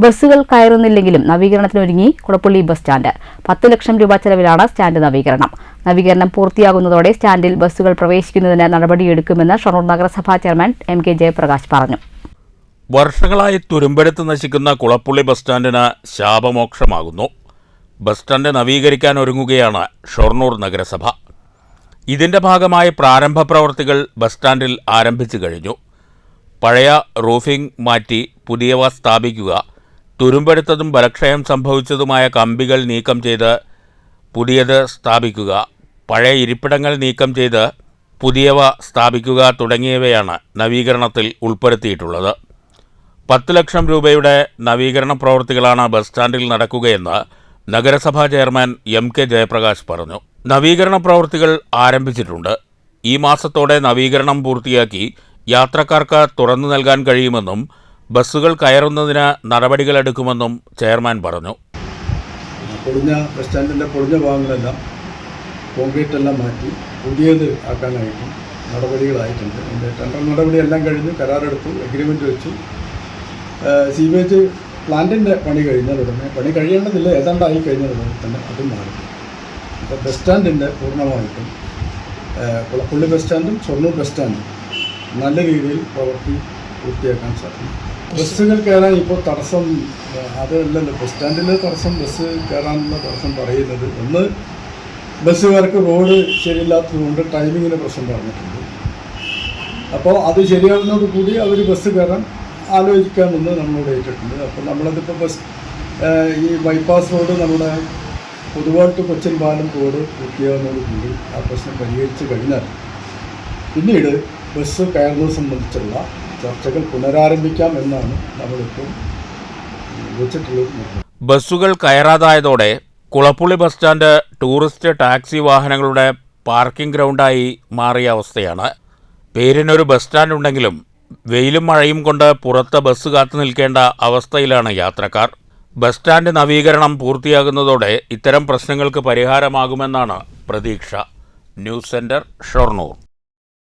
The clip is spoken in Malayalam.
ബസ്സുകൾ കയറുന്നില്ലെങ്കിലും നവീകരണത്തിനൊരുങ്ങി കുളപ്പള്ളി ബസ് സ്റ്റാൻഡ്. 10 ലക്ഷം രൂപ ചെലവിലാണ് സ്റ്റാൻഡ് നവീകരണം. നവീകരണം പൂർത്തിയാകുന്നതോടെ സ്റ്റാൻഡിൽ ബസ്സുകൾ പ്രവേശിക്കുന്നതിന് നടപടിയെടുക്കുമെന്ന് ഷൊർണൂർ നഗരസഭാ ചെയർമാൻ MK ജയപ്രകാശ് പറഞ്ഞു. വർഷങ്ങളായി തുരുമ്പെടുത്ത് നശിക്കുന്ന കുളപ്പള്ളി ബസ് സ്റ്റാൻഡിന് ശാപമോക്ഷമാകുന്നു. ബസ് സ്റ്റാൻഡ് നവീകരിക്കാൻ ഒരുങ്ങുകയാണ് ഷൊർണൂർ നഗരസഭ. ഇതിന്റെ ഭാഗമായി പ്രാരംഭ പ്രവൃത്തികൾ ബസ് സ്റ്റാൻഡിൽ ആരംഭിച്ചു കഴിഞ്ഞു. പഴയ റൂഫിംഗ് മാറ്റി പുതിയവ സ്ഥാപിക്കുക, തുരുമ്പെടുത്തതും ബലക്ഷയം സംഭവിച്ചതുമായ കമ്പികൾ നീക്കം ചെയ്ത് പുതിയത് സ്ഥാപിക്കുക, പഴയ ഇരിപ്പിടങ്ങൾ നീക്കം ചെയ്ത് പുതിയവ സ്ഥാപിക്കുക തുടങ്ങിയവയാണ് നവീകരണത്തിൽ ഉൾപ്പെടുത്തിയിട്ടുള്ളത്. 10 ലക്ഷം രൂപയുടെ നവീകരണ പ്രവൃത്തികളാണ് ബസ് സ്റ്റാൻഡിൽ നടക്കുകയെന്ന് നഗരസഭാ ചെയർമാൻ MK ജയപ്രകാശ് പറഞ്ഞു. നവീകരണ പ്രവൃത്തികൾ ആരംഭിച്ചിട്ടുണ്ട്. ഈ മാസത്തോടെ നവീകരണം പൂർത്തിയാക്കി യാത്രക്കാർക്ക് തുറന്നു നൽകാൻ കഴിയുമെന്നും ബസ്സുകൾ കയറുന്നതിന് നടപടികളെടുക്കുമെന്നും ചെയർമാൻ പറഞ്ഞു. പൊളിഞ്ഞ ബസ് സ്റ്റാൻഡിൻ്റെ പൊളിഞ്ഞ ഭാഗങ്ങളെല്ലാം കോൺക്രീറ്റ് എല്ലാം മാറ്റി പുതിയത് ആക്കാനായിട്ടും നടപടികളായിട്ടുണ്ട്. അതിൻ്റെ ടെൻഡർ നടപടിയെല്ലാം കഴിഞ്ഞ് കരാറെടുത്തു, എഗ്രിമെൻ്റ് വെച്ചു. സീവേജ് പ്ലാന്റിൻ്റെ പണി കഴിഞ്ഞാൽ ഉടനെ, പണി കഴിയേണ്ടതില്ല, ഏതാണ്ടായി കഴിഞ്ഞാൽ ഉടനെ തന്നെ അത് മാറി. അപ്പോൾ ബസ് സ്റ്റാൻഡിൻ്റെ പൂർണ്ണമായിട്ടും കുളപ്പള്ളി ബസ് സ്റ്റാൻഡും ഷൊർണൂർ ബസ് സ്റ്റാൻഡും നല്ല രീതിയിൽ പ്രവൃത്തി പൂർത്തിയാക്കാൻ സാധിക്കും. ബസ്സുകൾ കയറാൻ ഇപ്പോൾ തടസ്സം അതല്ലല്ലോ, ബസ് സ്റ്റാൻഡിലെ തടസ്സം ബസ് കയറാനുള്ള തടസ്സം പറയുന്നത്, ഒന്ന് ബസ്സുകാർക്ക് റോഡ് ശരിയില്ലാത്തതുകൊണ്ട് ടൈമിങ്ങിന് പ്രശ്നം പറഞ്ഞിട്ടുണ്ട്. അപ്പോൾ അത് ശരിയാവുന്നതോടുകൂടി അവർ ബസ് കയറാൻ ആലോചിക്കാമെന്ന് നമ്മളോട് ഏറ്റിട്ടുണ്ട്. അപ്പോൾ നമ്മളതിപ്പോൾ ഈ ബൈപ്പാസ് റോഡ് നമ്മുടെ പൊതുവായിട്ട് കൊച്ചിൻ പാലം റോഡ് പൂർത്തിയാകുന്നതോടുകൂടി ആ പ്രശ്നം പരിഹരിച്ച് കഴിഞ്ഞാൽ പിന്നീട് ബസ് കയറുന്നത് സംബന്ധിച്ചുള്ള ചർച്ചകൾ പുനരാരംഭിക്കാം എന്നാണ് നമ്മളിപ്പോൾ വെച്ചിട്ടുള്ളത്. ബസ്സുകൾ കയറാതായതോടെ Kulappully bus stand tourist taxi വാഹനങ്ങളുടെ പാർക്കിംഗ് ഗ്രൗണ്ടായി മാറിയ അവസ്ഥയാണ്. പേരിനൊരു ബസ് സ്റ്റാൻഡ് ഉണ്ടെങ്കിലും വെയിലും മഴയും കൊണ്ട് പുറത്ത് ബസ് കാത്തു നിൽക്കേണ്ട അവസ്ഥയിലാണ് യാത്രക്കാർ. ബസ് സ്റ്റാൻഡ് നവീകരണം പൂർത്തിയാകുന്നതോടെ ഇത്തരം പ്രശ്നങ്ങൾക്ക് പരിഹാരമാകുമെന്നാണ് പ്രതീക്ഷ. News centre, Shoranur.